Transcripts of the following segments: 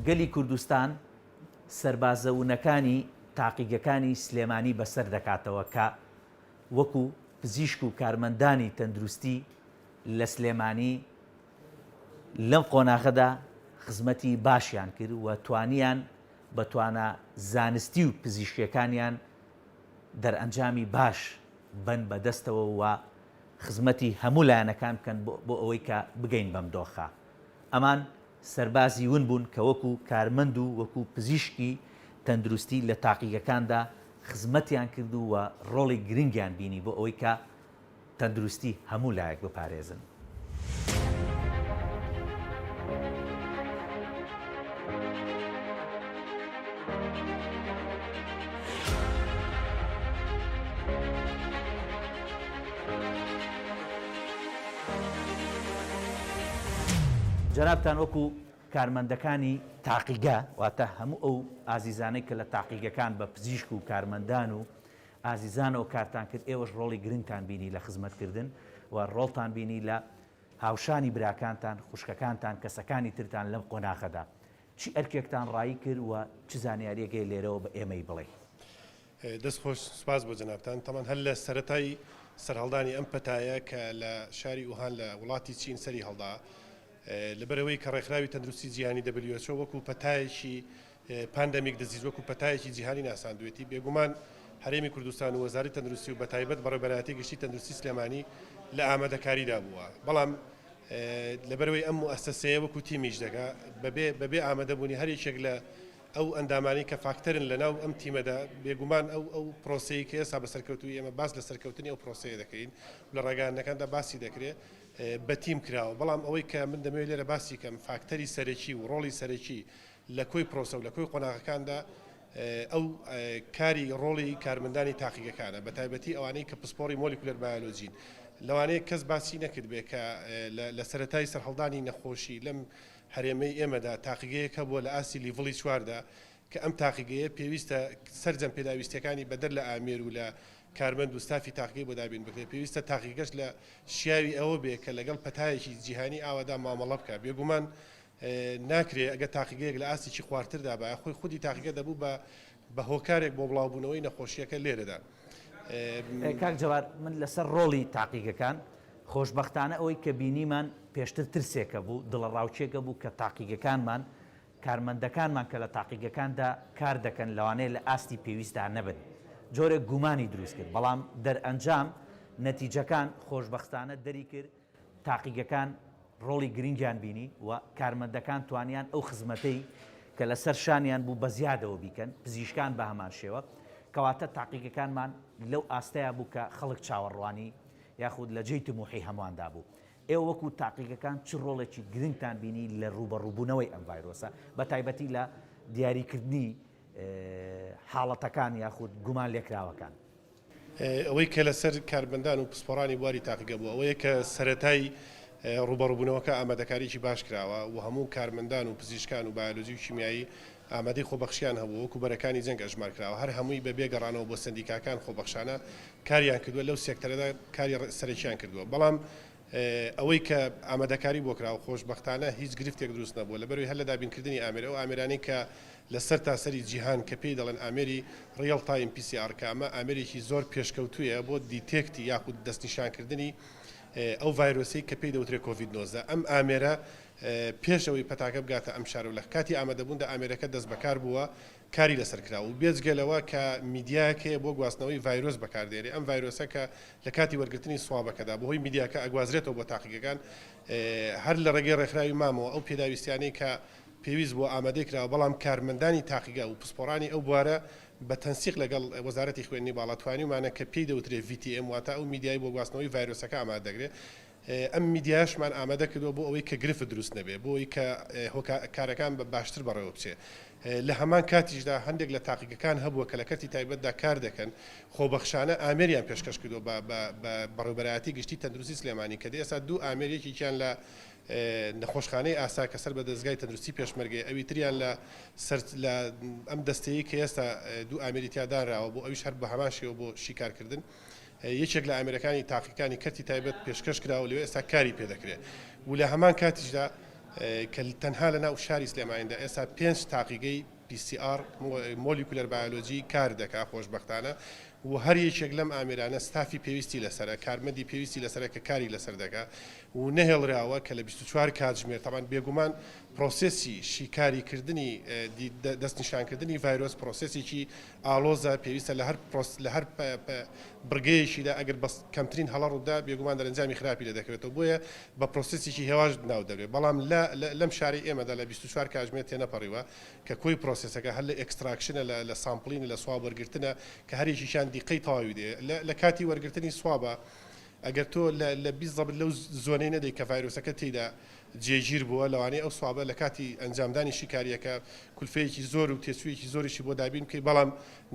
گەلی کوردستان سەربازەونەکانی تاقیگەکانی سلێمانی بەسەر دەکاتەوە کە وەکو پزیشک و کارمەندانی تەندروستی لە سلێمانی لەم قۆناغەدا خزمەتی باشیان کرد و توانیان بە توانە زانستی و پزیشکیەکانیان دەرئەنجامی باش بن بەدەستەوە و خزمەتی هەموو لایەنەکان بکەن بۆ ئەوەی کە بگەین بەم دۆخە. ئەمان سەربازی ون بوون کە وەکو کارمەند و وەکو پزیشکی تەندروستی لە تاقیگەکاندا خزمەتیان کرد و ڕۆڵی گرنگیان بینی بۆ ئەوەی کە تەندروستی هەموو لایەک بپارێزن. جەنابتان وەکو کارمەندەکانی تاقیگە واتە هەموو ئەو ئازیزانەی کە لە تاقیگەکان بە پزیشک و کارمەندان و ئازیزانەوە کارتان کرد، ئێوەش ڕۆڵی گرنگتان بینی لە خزمەتکردن و ڕۆڵتان بینی لە هاوشانی براکانتان، خوشکەکانتان، کەسەکانی ترتان لەم قۆناغەدا. چی ئەرکێکتان ڕایی کرد و چ زانیاریەکەی لێرەوە بە ئێمەی بڵێ؟ دەست خۆش سپاس بۆ جەنابتان. تەمان هەر لە سەرەتای سەرهەڵدانی ئەم پەتایە کە لە شاری ووهان لە وڵاتی چین سەری هەڵدا لەبەرەوەی کە ڕێکخراوی تەندروستی جیهانی WHO وەکو پەتایەکی پاندەمیک دەزیز وەکو پەتایەکی جیهانی ناساندوێتی، بێگومان هەرێمی کوردستان و وەزارەتی تەندروستی و بەتایبەت بەڕێوەبەرایەتی گشتی تەندروستی سلێمانی لە ئامادەکاریدا بووە. بەڵام لەبەرەوەی ئەم موئەسسەسەیە وەکو تیمیش دەکا بەبێ ئامادەبوونی هەر یەکێک لە ئەو ئەندامانی کە فاکتەرن لەناو ئەم تیمەدا، بێگومان ئەو پرۆسەیە کە ئێستا بە سەرکەوتوی ئێمە باس لە سەرکەوتنی ئەو پرۆسەیە دەکەین لە ڕێگانەکاندا باسی دەکرێت بە تیم کراوە. بەڵام ئەوەی کە من دەمەوێت لێرە باسی کەم فاکتەری سەرەکی و ڕۆڵی سەرەکی لە کۆی پرۆسە و لە کۆی قۆناغەکاندا ئەو کاری ڕۆڵی کارمەندانی تاقیگەکانە، بە تایبەتی ئەوانەی کە پسپۆڕی مۆلیکولەر بایۆلۆجین. لەوانەیە کەس باسی نەکرد بێ کە لە سەرەتای سەرهەڵدانی نەخۆشی لەم هەرێمەی ئێمەدا تاقیگەیەکە بووە لە ئاسی لیڤڵی 4دا کە ئەم تاقیگەیە پێویستە سەرجەم پێداویستەکانی بەدەر لە ئامێر و لە کارمەند و ستافی تاقیگەی بۆ دابین بکرێت. پێویستە تاقیگەش لە شیاوی ئەوە بێ کە لەگەڵ پەتایەکی جیهانی ئاوادا مامەڵە بکە. بێگومان ناکرێت ئەگە تاقیگەیەک لە ئاسیی خواردتردا بە خۆی خودی تاقیگە دەبوو بە هۆکارێک بۆ بڵاوبوونەوەی نەخۆشیەکە لێرەدا. کاک جەواد، من لەسەر ڕۆڵی تاقیگەکان خۆشبەختانە ئەوەی کە بینیمان پێشتر ترسێکە بوو، دڵە ڕاوچێکە بوو کە تاقیگەکانمان کارمەندەکانمان کە لە تاقیگەکاندا کار دەکەن لەوانەیە لە ئاستی پێویستدا نەبن، جۆرێک گومانی دروست کرد. بەڵام دەرئەنجام نەتیجەکان خۆشبەختانە دەری کرد تاقیگەکان ڕۆڵی گرنگیان بینی و کارمەندەکان توانیان ئەو خزمەتەی کە لەسەر شانیان بوو بە زیادەوە بیکەن، پزیشکان بە هەمان شێوە، کەواتە تاقیگەکانمان لەو ئاستەیە بوو کە خەڵک چاوەڕوانی یاخود لە جێی تموحی هەموواندا بوو. ئێوە وەکو تاقیگەکان چ ڕۆڵێکی گرنگتان بینی لە ڕوبەڕووبوونەوەی ئەم ڤایرۆسە، بە تایبەتی لە دیاریکردنی حاڵەتەکان یاخود گومان لێکراوەکان؟ ئەوەی کە لەسەر کارمەندان و پسپۆڕانی بواری تاقیگە بوو، ئەوەیە کە سەرەتای ڕوبەڕووبوونەوەکە ئامادەکاریی باش کراوە و هەموو کارمەندان و پزیشکان و بایۆلۆژی و شیمیایی ئامادەی خۆبەخشیان هەبوو، وەکو بەرەکانی جەنگ ئەژمار کراوە. هەر هەمووی بە بێگەڕانەوە بۆ سندیکاکان خۆبەخشانە کاریان کردووە، لەو سێکتەرەدا کاری سەرەکیان کردووە. بەڵام ئەوەی کە ئامادەکاری بۆ کراوە خۆشبەختانە هیچ گرفتێک دروست نەبووە لەبەرەوەی هەر لە دابینکردنی ئامێرە و ئامێرانی کە لەسەر تاسەری جیهان کە پێی دەڵێن ئامێری ڕیڵ تایم PCR کامە ئامێرێکی زۆر پێشکەوتوویە بۆ دیتێکتی یاخود دەستنیشانکردنی ئەو ڤایرۆسی کە پێی دەوترێت کۆڤید-19. ئەم ئامێرە پێشەوەی پەتاکە بگاتە ئەم شارە و لە کاتی ئامادەبووندا ئامێرەکە دەست بەکار بووە کاری لەسەر کراوە و بێجگەلەوە کە میدیاکەیە بۆ گواستنەوەی ڤایرۆس بەکاردێنێ. ئەم ڤایرۆسە کە لە کاتی وەرگرتنی سوابەکەدا بەهۆی میدیاکە ئەگوازرێتەوە بۆ تاقیگەکان هەر لە ڕێگەی ڕێکخراوی مامەوە ئەو پێداویستیانەی کە پێویست بۆ ئامادەی کراوە، بەڵام کارمەندانی تاقیگە و پسپۆڕانی ئەو بوارە بە تەنسیق لەگەڵ وەزارەتی خوێندنی باڵاتوانیمانە کە پێی دەوترێت VTM واتە ئەو میدیای بۆ گواستنەوەی ڤایرۆسەکە ئامادەدەگرێت. ئەم میدیاشمان ئامادە کردووە بۆ ئەوەی کە گرفت دروست نەبێ، بۆ ئەوەی کە کارەکان بە باشتر بەڕێوە بچێ. لە هەمان کاتیشدا هەندێک لە تاقیگەکان هەبووە کە لە کەرتی تایبەتدا کار دەکەن، خۆبەخشانە ئامێریان پێشکەش کردووە بە بەڕێوەبەرایەتی گشتی تەندروستی سلێمانی کە ئێستا دوو ئامێرێکیان لە نەخۆشخانەی ئاسا کە سەر بە دەستگای تەندروستی پێشمەرگەی، ئەوی تریان لە ئەم دەستەیە کە ئێستا دوو ئامێریتیادانراوە بۆ ئەویش هەر بە هەمان شێوە بۆ شیکارکردن. یەکێک لە ئامێرەکانی تاقیەکانی کەرتی تایبەت پێشکەش کراوە لەوێ ئێستا کاری پێدەکرێت و لە هەمان کاتیشدا کە تەنها لە ناو شاری سلێمانیدا ئێستا 5 تاقیگەی PCR مۆلیکولەر بایۆلۆجی کار دەکا خۆشبەختانە و هەر یەکێک لەم ئامێرانە ستافی پێویستی لەسرە کارمەندی پێویستی لەسرە کە کاری لەسەر دەکا و نەهێڵراوە کە لە 24 کاتژمێر تاوان بێگومان پرۆسسی شیکاریکردنی دەستنیشانکردنی ڤایرۆس پرۆسسێکی ئالۆزە پێویستە لە هەر بڕگەیەکیدا ئەگەر بەس کەمترین هەڵە ڕوودا بێگومان دەرەنجامی خراپی لە دەکەوێتەوە بۆیە بە پرۆسسێکی هێواش ناو دەبێت بەڵام لەم شاری ئێمەدا لە 24 کاتژمێر تێنەپەڕیوە کە کۆی پرۆسسەکە هەر لە ئەکستراکشنە لە سامپڵین لە سواب وەرگرتنە کە هەرێکیشان دیقەی تەواوی دێ لە کاتی وەرگرتنی سوابە ئەگەر تۆ لە 20 لەو زۆنەی نەدەی کە ڤایرۆسەکە تێیدا جێگیر بووە لەوانەیە ئەو سوابە لە کاتی ئەنجامدانی شیکاریەکە کولفەیەکی زۆر و تێسوویەکی زۆریشی بۆ دابین بکەی بەڵام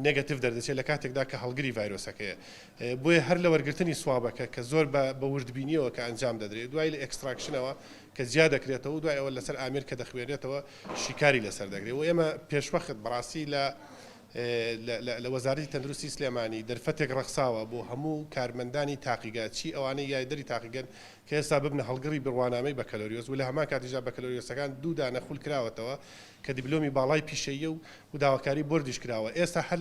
نێگەتیڤ دەردەچێت لە کاتێکدا کە هەڵگری ڤایرۆسەکەیە بۆیە هەر لە وەرگرتنی سوابەکە کە زۆر بە وردبینیەوە کە ئەنجام دەدرێت دوای لە ئەکستراکشنەوە کە زیاد دەکرێتەوە دوای ئەوە لەسەر ئامیر کە دەخوێنێتەوە شیکاری لەسەر دەگرێت و ئێمە پێشوەخت بەڕاستی لە وەزارەتی تەندروستی سلێمانی دەرفەتێک ڕەخساوە بۆ هەموو کارمەندانی تاقیگات چی ئەوانەی یادەری تاقیگەن کە ئێستا ببنە هەڵگەڕی بڕوانامەی بەکەلۆریۆس و لە هەمان کاتیژا بەکەلۆریۆسەکان دوو دانە خول کراوەتەوە کە دیبلۆمی باڵای پیشەیە و داواکاری بۆردیش کراوە ئێستا هەر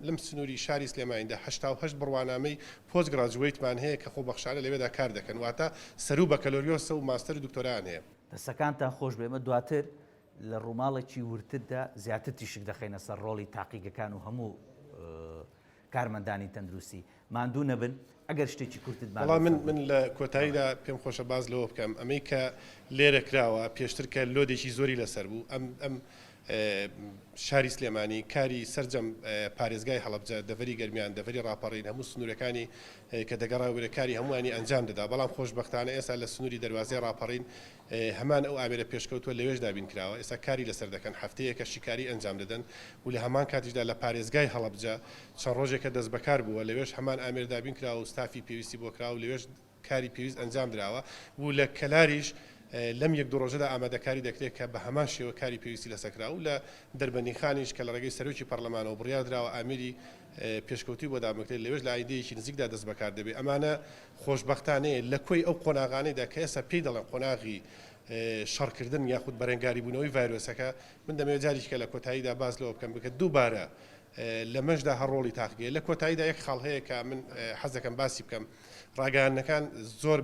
لەم سنووری شاری سلێمانیدا 88 بڕوانامەی پۆست گراجویتمان هەیە کە خۆبەخشانە لەوێدا کار دەکەن واتە سەرو بەکەلۆریۆسە و ماستەر دکتۆران هەیە دەستەکانتان خۆش بێمە دواتر لە ڕووماڵێکی ورتردا زیاتر تیشک دەخینە سەر ڕۆڵی تاقیگەکان و هەموو کارمەندانی تەندروستی ماندوو نەبن ئەگەر شتێکی کورتت بەڵام من لە کۆتاییدا پێم خۆشە باز لەوە بکەم ئەمەی کە لێرە کراوە پێشتر کە لۆدێکی زۆری لەسەر بوو ئەم شاری سلێمانی کاری سەرجەم پارێزگای هەڵەبجە دەڤەری گەرمیان دەڤەری ڕاپەڕین هەموو سنوورەکانی کە دەگەڕاوێرە کاری هەمووانی ئەنجام دەدا بەڵام خۆشبەختانە ئێستا لە سنووری دەواازەی ڕاپەڕین هەمان ئەو ئامێرە پێشکەوتووە لەوێش دابین کراوە ئێستا کاری لەسەر دەکەن هەفتەیەکە شیکاری ئەنجام دەدەن و لە هەمان کاتیشدا لە پارێزگای هەڵەبجە چەند ڕۆژێکە دەست بەکار بووە لەوێش هەمان ئامێر دابین کراوە و ستافی پێویستی بۆ کراوە لەوێش کاری پێویست ئەنجام درراوە و لە کەلاریش لەم یەک دو ڕۆژەدا ئامادەکاری دەکرێت کە بە هەمان شێوە کاری پێویستی لەسەکرا و لە دەربەنیخانیش کە لە ڕێگەی سەرۆکی پەرلەمانەوە بڕیار درراوە ئامیری پێشکەوتی بۆ دامەکرێت لەوێش لە ئایدەیەکی نزیکدا دەست بەکار دەبێت ئەمانە خۆشبەختانەیە لە کۆی ئەو قۆناغانەیدا کە ئێستا پێی دەڵێن قۆناغی شەڕکردن یاخود بەرەنگاری بوونەوەی ڤایرۆسەکە من دەمەوێت جاریشکە لە کۆتاییدا باز لەوە بکەم بکە دووبارە لە مەشدا هەڕۆڵی تاقیگە لە کۆتاییدا یەک خاڵ هەیە کە من حەز دەکەم باسی بکەم ڕاگەیاندنەکان زۆر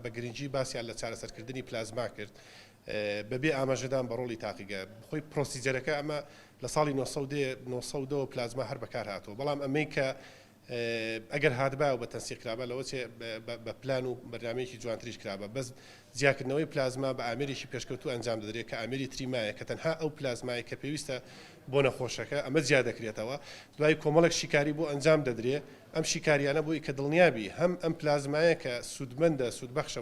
بە گرنگی باسییان لە چارەسەرکردنی پلازما کرد بەبێ ئاماژەدان بە ڕۆڵی تاقیگە بخۆی پرۆسیجەرەکە ئەمە لە ساڵی 1970 پلازما هەر بەکار هاتووە بەڵام ئەمەی کە ئەگەر هاتبا و بە تەنسیق کرابە لەوە بە پلان و بەرنامەیەکی جوانتریش کرابە بەس جیاکردنەوەی پلازما بە ئامێریشی پێشکەوتو ئەنجام دەدرێت کە ئامێری تریمایە کە تەنها ئەو پلازمای کە پێویستە بۆ نەخۆشەکە ئەمە زیاد دەکرێتەوە دوای کۆمەڵک شیکاری بۆ ئەنجام دەدرێت ئەم شیکاریانە بۆی کە دڵنیابی هەم ئەم پلازمایە کە سوودمەندە سوودبەخشە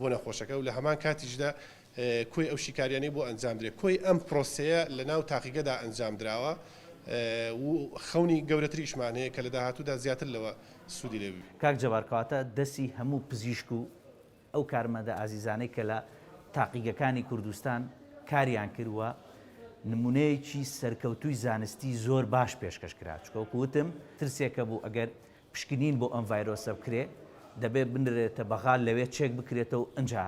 بۆ نەخۆشەکە و لە هەمان کاتیشدا کۆی ئەو شیکاریانەی بۆ ئەنجام درێت کۆی ئەم پرۆسەیە لە ناو تاقیگەدا ئەنجام دراوە و خەونی گەورەتریشمان هەیە کە لە داهاتوودا زیاتر لەوە سوودی لێبی کاک جەبارکەواتە دەستی هەموو پزیشک و ئەو کارمەندە ئازیزانەی کە لە تاقیگەکانی کوردستان کاریان کردووە نمونەیەکی سەرکەوتووی زانستی زۆر باش پێشکەش کرا چکە وتم ترسێکە بوو ئەگەر پشکنین بۆ ئەم ڤایرۆسە بکرێ دەبێت بنرێتە بەغال لەوێ چێک بکرێتەوە ئەنجا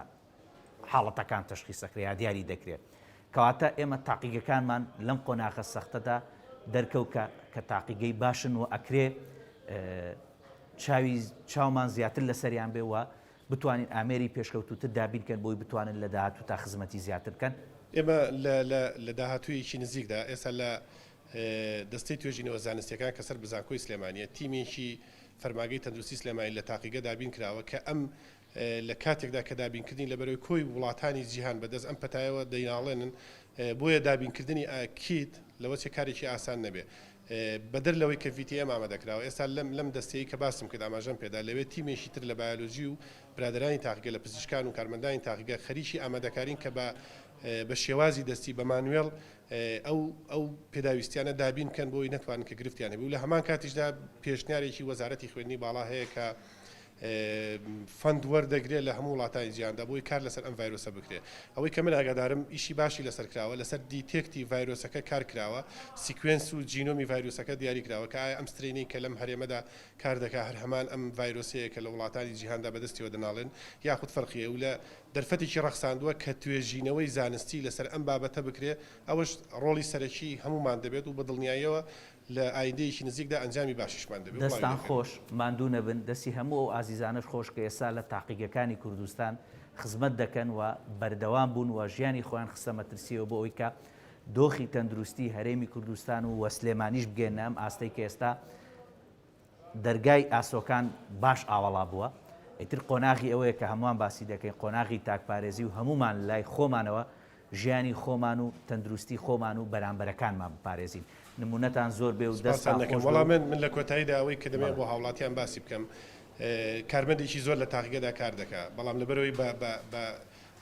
حاڵەتەکان تەشخیصەکرێ یا دیاری دەکرێت کەواتە ئێمە تاقیگەکانمان لەم قۆناغە سەختەدا دەرکەوکە کە تاقیگەی باشن و ئەکرێ چاومان زیاتر لەسەریان بێ وە بتوانین ئامێری پێشکەوتوتر دابینکەن بۆی بتوانن لە داهاتوو تا خزمەتی زیاتر بکەن ئێمە لە داهاتوویەکی نزیکدا ئێستا لە دەستەی توێژینەوە زانستیەکان کە سەر بزانکۆی سلێمانیە تیمێکی فەرماگەی تەندروستی سلێمانی لە تاقیگە دابین کراوە کە ئەم لە کاتێکدا کە دابینکردنی لەبەرەوەی کۆی وڵاتانی جیهان بەدەست ئەم پەتایەوە دەیناڵێنن بۆیە دابینکردنی کیت لەوە چه کارێکی ئاسان نەبێ بەدەر لەوەی کە VTM ئامادەکراوە ئێستا لەم دەستەیە کە باسم کرد ئاماژەم پێدا لەوێت تیمێکی تر لە بایۆلۆژی و برادرانی تاقیگە لە پزیشکان و کارمەندانی تاقیگە خەریکی ئامادەکارین کە بە شێوازی دەستی بە مانوێڵ ئەو پێداویستیانە دابین کەن بۆی نەتوانن کە گرفتیان هەبێ و لە هەمان کاتیشدا پێشنیارێکی وەزارەتی خوێندنی باڵا هەیە کە فند وەردەگرێت لە هەموو وڵاتانی جیهاندا بۆی کار لەسەر ئەم ڤایرۆسە بکرێت ئەوەی کە من ئاگادارم ئیشی باشی لەسەر کراوە لەسەر دیتێکتی ڤایرۆسەکە کار کراوە سیکوێنس و جینۆمی ڤایرۆسەکە دیاری کراوە کە ئەم سترینەی کە لەم هەرێمەدا کار دەکات هەر هەمان ئەم ڤایرۆسەیە کە لە وڵاتانی جیهاندا بەدەستیەوە دەناڵێن یاخود فەرقیە و لە دەرفەتێکی ڕەخساندووە کە توێژینەوەی زانستی لەسەر ئەم بابەتە بکرێت ئەوەش ڕۆڵی سەرەکی هەمومان دەبێت و بە دڵنیاییەوە لە ئایندەیەکی نزیکدا ئەنجامی باشیشمان دەبێت دەستان خۆش ماندوو نەبن دەستی هەموو ئەو ئازیزانش خۆش کە ئێستا لە تاقیگەکانی کوردستان خزمەت دەکەن و بەردەوام بوون و ژیانی خۆیان خستە مەترسیەوە بۆ ئەوەی کە دۆخی تەندروستی هەرێمی کوردستان و وەسلێمانیش بگێنە ئەم ئاستەی کە ئێستا دەرگای ئاسۆکان باش ئاوەڵا بووە ئیتر قۆناغی ئەوەیە کە هەمووان باسی دەکەین قۆناغی تاکپارێزی و هەمومان لای خۆمانەوە ژیانی خۆمان و تەندروستی خۆمان و بەرامبەرەکانمان بپارێزین نمونەتان زۆر بێ و دەستان خۆش وەڵام من لە کۆتاییدا ئەوەی کە دەمێت بۆ هاوڵاتیان باسی بکەم کارمەندێکی زۆر لە تاقیگەدا کار دەکات بەڵام لەبەرەوەی بە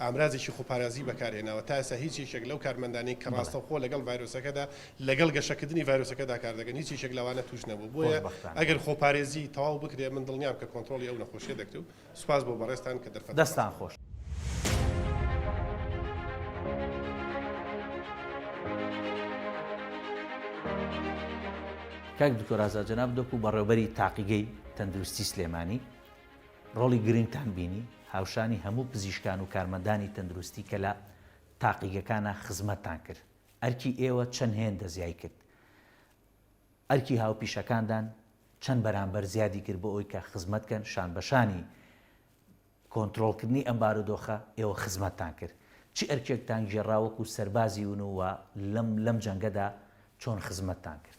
ئامرازێکی خۆپارێزی بەکارهێناوە تا ئێستا هیچ یەکێک لەو کارمەندانەی کە ڕاستەوخۆ لەگەڵ ڤایرۆسەکەدا لەگەڵ گەشەکردنی ڤایرۆسەکەدا کار دەکەن هیچ یەکێک لەوانە توش نەبوو بۆیە ئەگەر خۆپارێزی تەواو بکرێت من دڵنیام کە کۆنتڕۆلی ئەو نەخۆشیە دەکرێت و سوپاس بۆ بەڕێستان کە دەرفەت دەستان خۆش کاک دکتۆر ئازاد جەناب دۆکو بەڕێوەبەری تاقیگەی تەندروستی سلێمانی ڕۆڵی گرنگتان بینی هاوشانی هەموو پزیشکان و کارمەندانی تەندروستی کە لە تاقیگەکانە خزمەتتان کرد ئەرکی ئێوە چەند هێندە زیای کرد ئەرکی هاوپیشەکاندان چەند بەرامبەر زیادی کرد بۆ ئەوی کە خزمەتکەن شان بەشانی کۆنتڕۆڵکردنی ئەم بارودۆخە ئێوە خزمەتتان کرد چی ئەرکێکتان گێڕاوەکو سەربازی ونەوە لەم جەنگەدا چۆن خزمەتتان کرد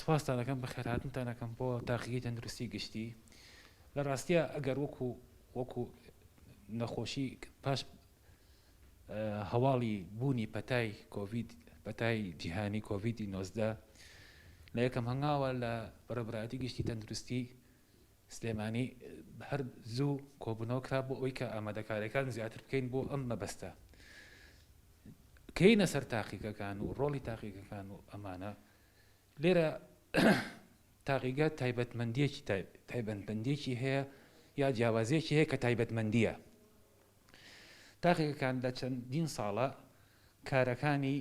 سپاستان دەکەم بە خێرهاتنتان دەکەم بۆ تاقیگەی تەندروستی گشتی لە ڕاستیە ئەگەر وەکو نەخۆشی پاش هەواڵی بوونی پەتای کۆڤید پەتای جیهانی کۆڤیدی 19 لە یەکەم هەنگاوە لە بەڕێوەبەری گشتی تەندروستی سلێمانی هەر زوو کۆبوونەوە کرا بۆ ئەوەی کە ئامادەکاریەکان زیاتر بکەین بۆ ئەم مەبەستە کەینە سەر تاقیگەکان و ڕۆڵی تاقیگەکان و ئەمانە لێرە تاقیگە تایبەتمەندیەکی هەیە یا جیاوازیەکی هەیە کە تایبەتمەندیە تاقیگەکان لە چەندین ساڵە کارەکانی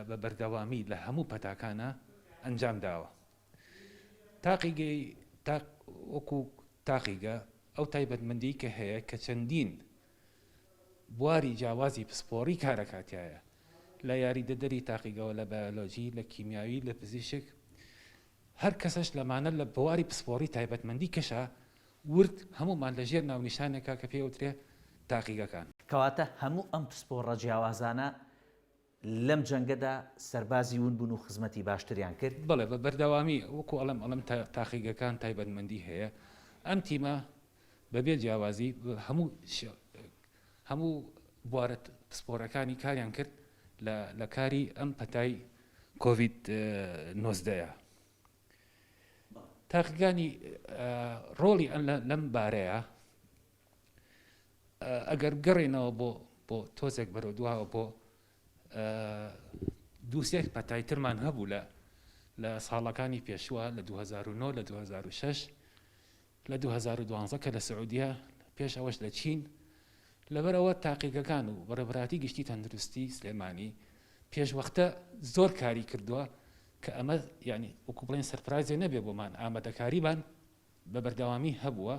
بە بەردەوامی لە هەموو پەتاکانە ئەنجام داوە تاقیگەی وەکو تاقیگە ئەو تایبەتمەندی کە هەیە کە چەندین بواری جیاوازی پسپۆڕی کارەکاتیایە لە یاریدەدەری تاقیگەوە لە بایۆلۆژی لە کیمیاوی لە پزیشک هەر کەسەش لەمانە لە بواری پسپۆڕی تایبەتمەندی کەشە ورد هەمومان لەژێر ناونیشانێکە کە پێوترێ تاقیگەکان کەواتە هەموو ئەم پسپۆڕە جیاوازانە لەم جەنگەدا سەربازی ون بوون و خزمەتی باشتریان کرد بڵێ بە بەردەوامی وەکو ئەڵم تاقیگەکان تایبەتمەندی هەیە ئەم تیمە بەبێ جیاوازی هەموو بوارە پسپۆڕەکانی کاریان کرد لە کاری ئەم پەتای کۆڤید 19 تاقیگانی ڕۆڵی لەم بارەیە ئەگەر گەڕێنەوە بۆ تۆزێک بەرەو دواوە بۆ دووسێک پەتای ترمان هەبوو لە ساڵەکانی پێشوە لە 2009 لە 2006 لە 2012 کە لە سعودیە پێش ئەوەش لە چین لەبەرەوە تاقیگەکان و بەڕێوەبەری گشتی تەندروستی سلێمانی پێشوەختە زۆر کاری کردووە کە ئەمە یعنی وەکو بڵێن سەرپرایزێ نەبێ بۆمان ئامادەکاریبان بە بەردەوامی هەبووە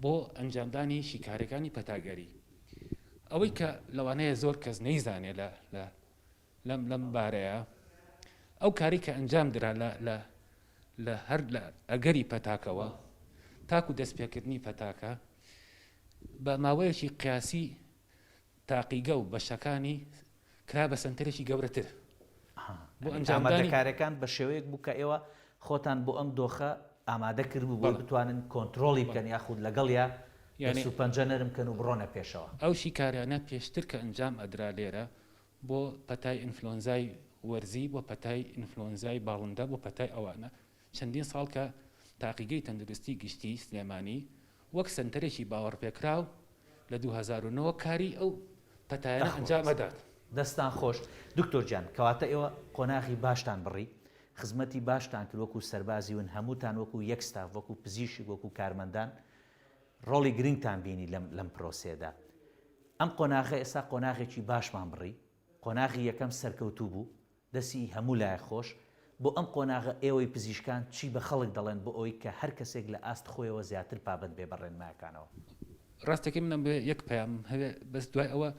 بۆ ئەنجامدانی شیکارەکانی پەتاگەری ئەوەی کە لەوانەیە زۆر کەس نەیزانێ لەم بارەیە ئەو کاری کە ئەنجام درا لە هەر لە ئەگەری پەتاکەوە تاکو دەستپێکردنی پەتاکە بە ماوەیەکی قیاسی تاقیگە و بەشەکانی کرا بە سنتەرێکی گەورەتر بۆ ئەنجامدانەکارەکان بە شێوەیەک بوو کە ئێوە خۆتان بۆ ئەم دۆخە ئامادە کرد بوو بۆ بتوانن کۆنتڕۆڵی بکەن یاخود لەگەڵ یا یعنی سوپەنجە نەرم کەن و بڕۆنە پێشەوە ئەو شیکاریانە پێشتر کە ئەنجام ئەدرا لێرە بۆ پەتای ئینفلۆنزای وەرزی بۆ پەتای ئینفلۆنزای باڵندە بۆ پەتای ئەوانە چەندین ساڵ کە تاقیگەی تەندروستی گشتی سلێمانی وەک سنتەرێکی باوەڕپێکراو لە 2009 کاری ئەو پەتایانە ئەنجام ئەدات دەستان خۆش دکتۆر جان کەواتە ئێوە قۆناغی باشتان بڕی خزمەتی باشتان کرد وەکو سەربازی ون هەمووتان وەکو یەک ستاف وەکو پزیشک وەکو کارمەندان ڕۆڵی گرنگتان بینی لەم پرۆسێدا. ئەم قۆناغە ئێستا قۆناغێکی باشمان بڕی، قۆناغی یەکەم سەرکەوتوو بوو، دەستی هەموو لای خۆش. بۆ ئەم قۆناغە ئێوەی پزیشکان چی بە خەڵک دەڵێن بۆ ئەوەی کە هەر کەسێک لە ئاست خۆیەوە زیاتر پابند بێ بەڕێنمایەکانەوە؟ ڕاستەکەی منم بێ یەک پەیام هەبێ بەس دوای ئەوە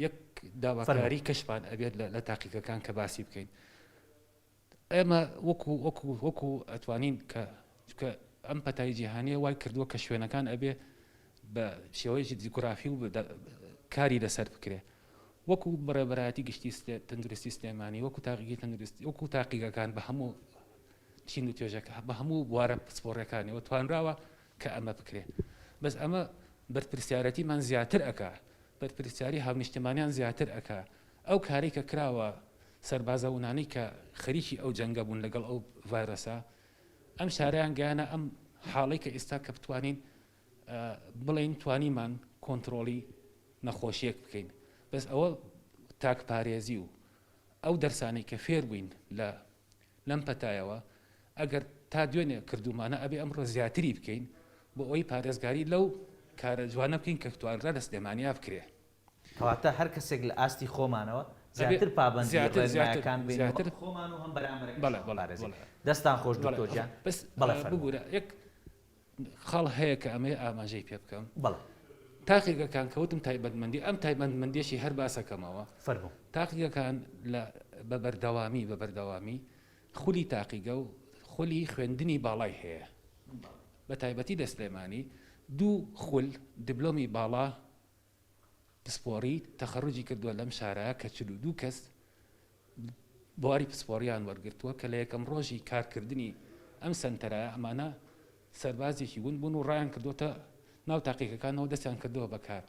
یەک داواکاری کەشمان ئەبێت لە تاقیقەکان کە باسی بکەین. ئێمە وەکو ئەتوانین کە ئەم پەتای جیهانیە وای کردووە کە شوێنەکان ئەبێ بە شێوەیەکی دیزیگرافی و کاری لەسەر بکرێ. وەکو بەڕێبەرایەتی گشتی تەندروستی سلێمانی وەکو تاقیقی تەندروستی وەکو تاقیقەکان بە هەموو چین و توێژەکە بە هەموو بوارە پسپۆڕەکانیەوە توانراوە کە ئەمە بکرێ. بەس ئەمە بەرپرسیارەتیمان زیاتر ئەکا، بەرپرسیاری هاونیشتمانیان زیاتر ئەکا. ئەو کاری کە کراوە سەربازەونانەی کە خەریکی ئەو جەنگە بوون لەگەڵ ئەو ڤایرۆسە، ئەم شارەیان گەیانە ئەم حاڵی کە ئێستا کە بتوانین بڵێن توانیمان کۆنتترۆلی نەخۆشیەک بکەین. بەس ئەوە تاکپارێزی و ئەو دەرسانەی کە فێر بووین لەم پەتایەوە ئەگەر تا دوێنێ کردومانە ئەبێ ئەمڕۆ زیاتری بکەین بۆ ئەوی پارێزگاری لەو کارە جوانە بکەین کە توانرا لە سلێمانیا بکرێ. کەواتە هەر کەسێک لە ئاستی خۆمانەوە زیاتر پابندی ڕێنمایەکان بێن خۆمان و هەم بەرامبەر دەستان خۆش دکتۆرجان. بەس بگورە یەک خەڵ هەیە کە ئەمەیە ئاماژەی پێ بکەم. بەڵێ تاقیقەکان کەوتم تایبەتمەندی ئەم تایبەتمەندیەشی هەر باسەکەمەوە. فەرموو. تاقیقەکان بە بەردەوامی خولی تاقیگە و خولی خوێندنی باڵای هەیە. بە تایبەتی لە سلێمانی دوو خول دیبلۆمی باڵا پسپۆڕی تەخەڕوجی کردووە لەم شارەیە کە 42 کەس بواری پسپۆڕیان وەرگرتووە کە لە یەکەم ڕۆژی کارکردنی ئەم سنتەرە ئەمانە سەربازێکی ون بوون و ڕایان کردوتە ناو تاقیقەکانەوە دەستیان کردووە بەکار.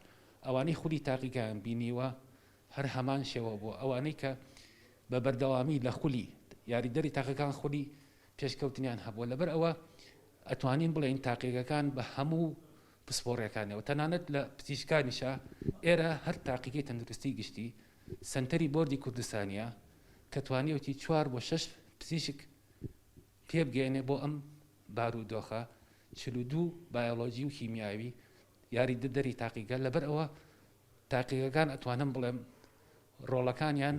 ئەوانەی خولی تاقیگایان بینیوە هەر هەمان شێوە بوو ئەوانەی کە بە بەردەوامی لە خولی یاریدەری تاقیەکان خولی پێشکەوتنیان هەبووە. لەبەر ئەوە ئەتوانین بڵێن تاقیقەکان بە هەموو پسپۆڕەکانەوە تەنانەت لە پزیشکانیشە ئێرە هەر تاقیقی تەندروستی گشتی سنتەری بۆردی کوردستانیە کە توانیوتی 4 بۆ 6 پزیشک پێبگەێنێ بۆ ئەم بارودۆخە 42 بایۆلۆژی و کیمیاوی یاریدەری تاقیقە. لەبەر ئەوە تاقیقەکان ئەتوانم بڵێم ڕۆڵەکانیان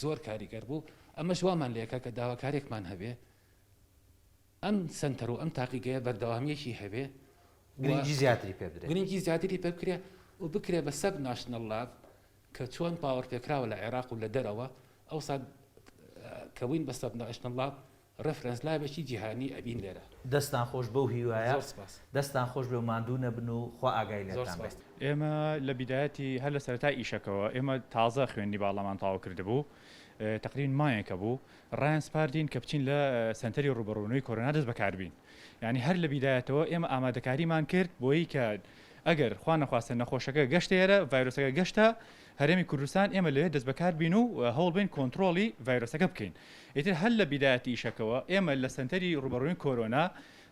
زۆر کاریگەر بوو. ئەمە ژوامان لێکە کە داواکارێکمان هەبێ ئەم سنتەر و ئەم تاقیقەیە بەردەوامیەکی هەبێ گرنگی زیاتری پێ بدرێت، گرنگی زیاتری پێ بکرێ و بکرێ بە سەب ناشنەڵ لاب کە چۆن پاوەڕ پێکراوە لە عێراق و لە دەرەوە ئەو سات کەوین بە سەب ناشنەڵ لاب ڕفرەنس لایبێکی جیهانی ئەبین لێرە. دەستان خۆش بەو هیوایە، دەستان خۆش بێ و ماندوو نەبن و خوا ئاگای لێتان بێت. ئێمە لە بیدایەتی هەر لە سەرەتای ئیشەکەوە ئێمە تازە خوێندی باڵەمان تاوا کردبوو، تقریبا مایەکە بوو ڕایان سپاردین کە بچین لە سنتەری ڕوبەڕوونەوەی کۆرۆنا دەست بەکاربین. یعنی هەر لە بیدایەتەوە ئێمە ئامادەکاریمان کرد بۆی کە ئەگەر خوا نەخواستە نەخۆشەکە گەشتێرە ڤایرۆسەکە گەشتە هەرێمی کوردستان ئێمە لێ دەست بەکار بین و هەوڵ بین کۆنتترۆلی ڤایرۆسەکە بکەین. ئیتر هەر لە بیدایەتی ئیشەکەوە ئێمە لە سنتەری ڕوبەڕوونی کۆرۆنا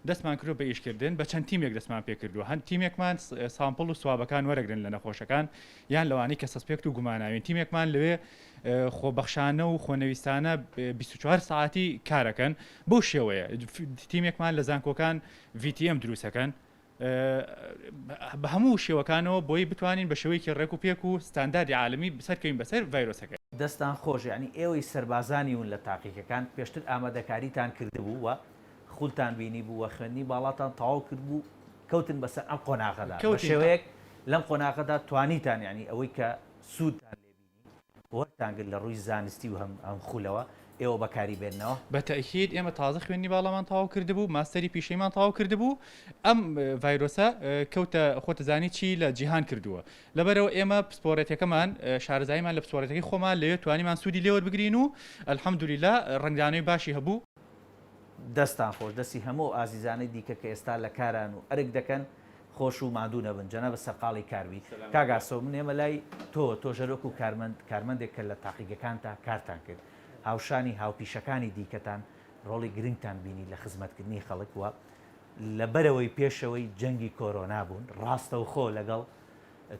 دەستمان کردو بە ئیشکردن بە چەند تیمێک دەستمان پێ کردو. هەند تیمێکمان سامپڵ و سوابەکان وەرەگرن لە نەخۆشەکان یان لەوانەی کە سەسپێکت و گوماناوین. تیمێکمان لەوێ خۆبەخشانە و خۆنەویستانە 24 ساعتی کارەکەن بەو شێوەیە. تیمێکمان لە زانکۆکان VTM دروستەکەن بە هەموو شێوەکانەوە بۆی بتوانین بە شێوەیەکی ڕێک و پێک و ستانداردی عالمی بسەرکەین بەسەر ڤایرۆسەکە. دەستان خۆش، یعنی ئێوەی سەربازانی ون لە تاقیقەکان پێشتر ئامادەکاریتان کردبوو و خولتان بینی بوو و خوێندنی باڵاتان تەواو کرد بوو کەوتن بەسەر ئەم قۆناغەدا بە شێوەیەک لەم قۆناغەدا توانیتان یعنی ئەوەی کە سوودتان لێبینی وەرتانگرت لە ڕووی زانستی و هەم خولەوە ئێوە بەکاری بێنەوە. بە تەئکید ئێمە تازە خوێندنی باڵەمان تەواو کردبوو، ماستەری پیشەیمان تەواو کردبوو. ئەم ڤایرۆسە کەوتە خۆتەزانی چی لە جیهان کردووە. لەبەرەوە ئێمە پسپۆڕەتەکەمان شارەزاییمان لە پسپۆڕەتەکەی خۆمان لەوێ توانیمان سوودی لێوەربگرین و ئەلحەمدولیلا ڕنگدانەوەی باشی هەبوو. دەستان خۆش، دەستی هەموو ئازیزانەی دیکە کە ئێستا لە کاران و ئەرک دەکەن خۆش و ماندوو نەبن. جەنە بە سەرقاڵی کاروی کاگاسۆ من ئێمە لای تۆ ژەرۆک و کارمەندێک کە لە تاقیقەکان تا کارتان کرد هاوشانی هاوپیشەکانی دیکەتان ڕۆڵی گرنگتان بینی لە خزمەتکردنی خەڵک وە لەبەرەوەی پێشەوەی جەنگی کۆرۆنا بوون ڕاستە و خۆ لەگەڵ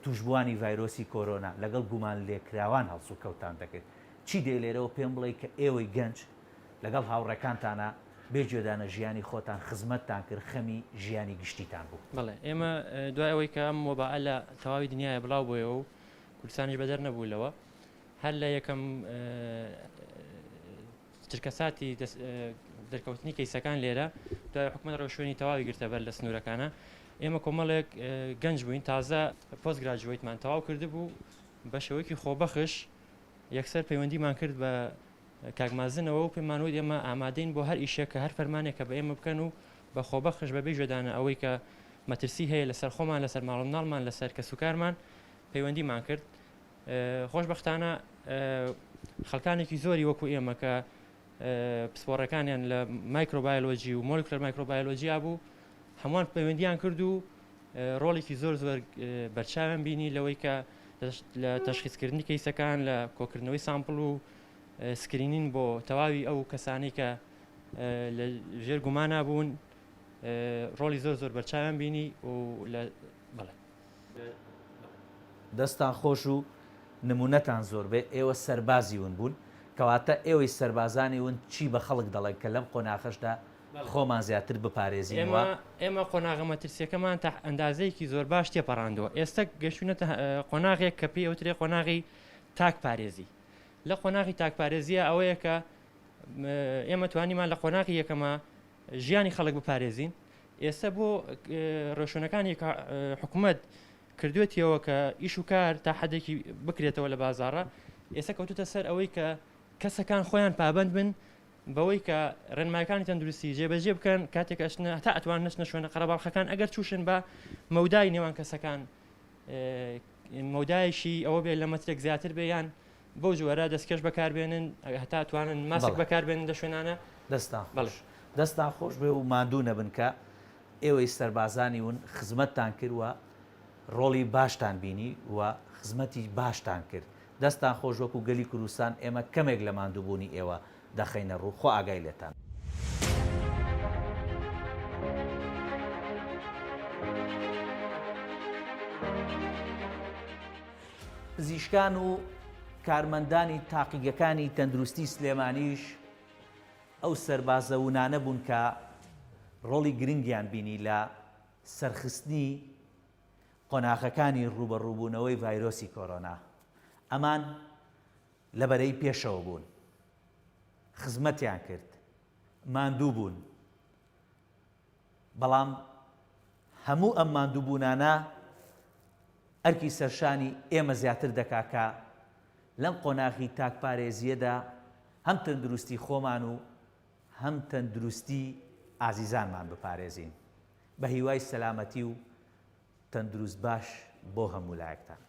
توشبوانی ڤایرۆسی کۆرۆنا لەگەڵ گومان لێکراوان هەڵسو کەوتان دەکرد. چی دێ لێرەوە پێم بڵێ کە ئێوەی گەنج لەگەڵ هاوڕێکانتانە بێجێدانە ژیانی خۆتان خزمەتتان کرد خەمی ژیانی گشتیتان بوو. بەڵێ ئێمە دوای ئەوەی کە ئەم مۆبایل لە تەواوی دنیاە بڵاو بووەوە و کوردستانیش بەدەر نەبوویەوە هەر لە یەکەم چرکەساتی دەرکەوتنی کەیسەکان لێرە دوای حکومەت ڕۆژشوێنی تەواوی گرتە بەر لە سنوورەکانە ئێمە کۆمەڵێک گەنج بووین تازە پۆست گراجویتمان تەواو کردبوو بە شێوەیەکی خۆبەخش یەکسەر پەیوەندیمان کرد بە کاکمازنەوە و پێمانوت ئێمە ئامادەین بۆ هەر ئیشێک کە هەر فەرمانێک کە بە ئێمە بکەن و بە خۆبەخش بەبێ ژێدانە ئەوەی کە مەترسی هەیە لەسەر خۆمان لەسەر ماڵ مناڵمان لەسەر کەسوکارمان پەیوەندیمان کرد خۆشبەختانە خەڵکانێکی زۆری وەکو ئێمە کە پسپۆڕەکانیان لە مایکرۆبایۆلۆجی و مۆلیکولەر مایکرۆبایۆلۆجیا بوو هەمووان پەیوەندیان کرد و ڕۆڵێکی زۆر بەرچاویان بینی لەوەی کە لە تەشخیصکردنی کەیسەکان لە کۆکردنەوەی سامپڵ و سکرینین بۆ تەواوی ئەو کەسانی کە لە ژێر گومانە بوون ڕۆڵی زۆر بەرچاویان بینی و بەڵێ دەستان خۆش و نمونەتان زۆر بێ ئێوە سەربازی ون بوون کەواتە ئێوەی سەربازانی ون چی بە خەڵک دەڵێن کە لەم قۆناغەشدا خۆمان زیاتر بپارێزینەوە. ئێمە قۆناغە مەترسیەکەمان تا ئەندازەیەکی زۆر باش تێپەڕاندەوە ئێستا گەشتونەتە قۆناغێک کە پێی ئەوترێ قۆناغی تاک پارێزی لە قۆناغی تاکپارێزیە ئەوەیە کە ئێمە توانیمان لە قۆناغی یەکەمە ژیانی خەڵک بپارێزین ئێستا بۆ ڕۆشنەکانی حکوومەت کردوێتیەوە کە ئیش و کار تا حدێکی بکرێتەوە لە بازاڕە ئێستا کەوتوتە سەر ئەوەی کە کەسەکان خۆیان پابند بن بەوەی کە ڕێنمایەکانی تەندروستی جێبەجێ بکەن کاتێک ئەچنە تا ئەتوان نەچنە شوێنە قەرەباڵغەکان ئەگەر تووشن بە مەودای نێوان کەسەکان مەودایشی ئەوە بێت لە مەترێک زیاتر بێیان بۆ جووەرە دەستکەش بەکاربێنن هەتا توانن ماسک بەکاربێنن لە شوێنانە دەستان خۆش بێ و ماندوو نەبن کە ئێوەی سەربازانی ون خزمەتتان کردووە ڕۆڵی باشتان بینی و خزمەتی باشتان کرد دەستان خۆش وەکو گەلی کوردستان ئێمە کەمێک لە ماندووبوونی ئێوە دەخەینە ڕوو خۆ ئاگای لێتان. پزیشکان و کارمەندانی تاقیگەکانی تەندروستی سلێمانیش ئەو سەربازەونانە بوون کە ڕۆڵی گرنگیان بینی لە سەرخستنی قۆناغەکانی ڕوبەڕووبوونەوەی ڤایرۆسی کۆرۆنا ئەمان لەبەرەی پێشەوە بوون خزمەتیان کرد ماندوو بوون بەڵام هەموو ئەم ماندووبوونانە ئەرکی سەرشانی ئێمە زیاتر دەکاکە لەم قۆناغی تاکپارێزیەدا هەم تەندروستی خۆمان و هەم تەندروستی ئازیزانمان بپارێزین بە هیوای سەلامەتی و تەندروست باش بۆ هەموو لایەکتان.